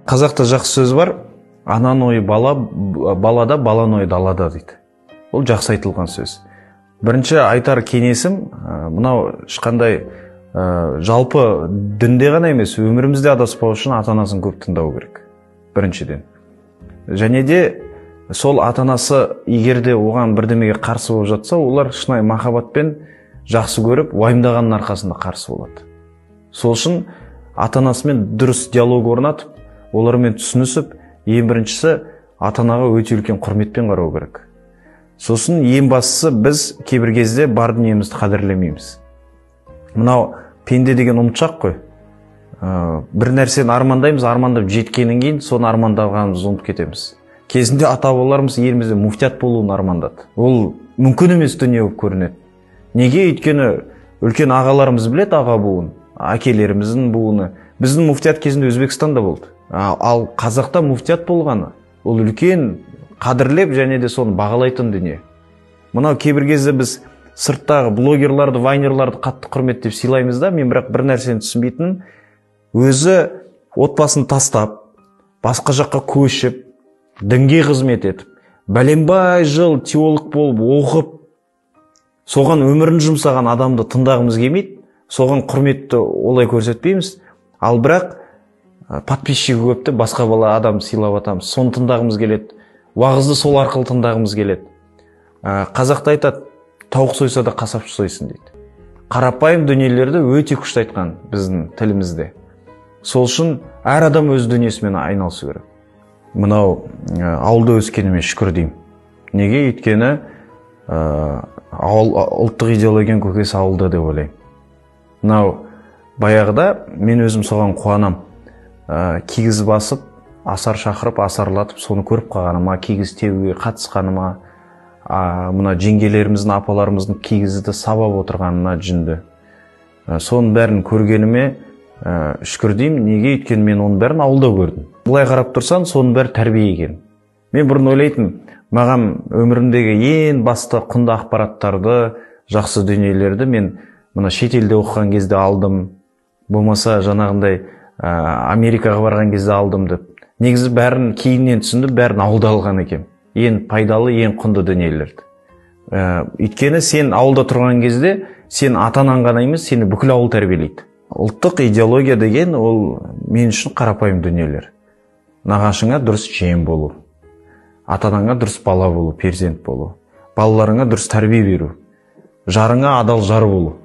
Қазақта жақсы сөз бар, ананың ойы балада, баланың ойы далада дейді. Ол жақсы айтылған сөз. Бірінші айтар кеңесім, мынау ешқандай жалпы дінде ғана емес, өмірімізде адаспау үшін ата-анасын көп тыңдау керек. Біріншіден. Және де сол ата-анасы егерде оған бірдемеге қарсы болып жатса, олар шынайы махаббатпен жақсы көріп, уайымдағанның арқасында қарсы болады. Сол үшін ата-анасымен дұрыс диалог орнатып, олармен түсінісіп, ең біріншісі ата-анаға өте үлкен құрметпен қарау керек. Сосын ең бастысы біз кейбір кезде бар дүниемізді қадірлемейміз. Мынау пенде деген ұмытшақ қой. Бір нәрсені армандаймыз, армандап жеткеннен кейін соны армандағанымызды ұмытып кетеміз. Кезінде ата-бабаларымыз елімізде муфтият болуын армандады. Ол мүмкін емес дүние болып көрінеді. Неге? Өйткені үлкен ағаларымыз біледі аға буын, әкелеріміздің буыны. Біздің муфтият кезінде Өзбекстанда болды. Ал Қазақта муфтият болғаны, ол үлкен қадірлеп және де соны бағалайтын дүние. Мынау кейбір кезде біз сырттағы блогерларды, вайнерларды қатты құрметтеп сыйлаймыз да, мен бірақ бір нәрсені түсінбейтінім, өзі отбасын тастап, басқа жаққа көшіп, дінге қызмет етіп, бәленбай жыл теолог болып оқып, соған өмірін жұмсаған адамды тыңдағымыз келмейді, соған құрметті олай көрсетпейміз. Ал бірақ подписчигі көпті басқа бала адам сыйлап атамыз, соны тыңдағымыз келеді. Уағызды сол арқылы тыңдағымыз келеді. Қазақта айтады, тауық сойса да қасапшы сойсын дейді. Қарапайым дүниелерді өте күшті айтқан біздің тілімізде. Сол үшін әр адам өз дүниесімен айналысу керек. Мынау ауылда өскеніме шүкір деймін. Неге? Өйткені ұлттық идеологияның көкесі ауылда деп ойлаймын. Мынау баяғыда мен өзім соған қуанам. Кигіз басып, асар шақырып, асарлатып, соны көріп қалғаныма, кигіз теуге қатысқаныма, мына жеңгелеріміздің, апаларымыздың кигізді сабап отырғанына жүнді. Соның бәрін көргеніме шүкір деймін. Неге? Өйткені мен оның бәрін ауылда көрдім. Бұлай қарап тұрсаң, соның бәрі тәрбие екен. Мен бұрын ойлайтын, маған өмірімдегі ең басты құнды ақпараттарды, жақсы дүниелерді мен мына шетелде оқыған кезде алдым, болмаса жаңағындай Америкаға барған кезде алдым деп. Негізі бәрін кейіннен түсіндім, бәрін ауылда алған екен. Ең пайдалы, ең құнды дүниелерді. Өйткені сен ауылда тұрған кезде, сен ата-анаң ғана емес, сені бүкіл ауыл тәрбиелейді. Ұлттық идеология деген ол мен үшін қарапайым дүниелер. Нағашыңа дұрыс жиен болу, ата-анаңа дұрыс бала болу, перзент болу, балаларыңа дұрыс тәрбие беру, жарыңа адал жар болу.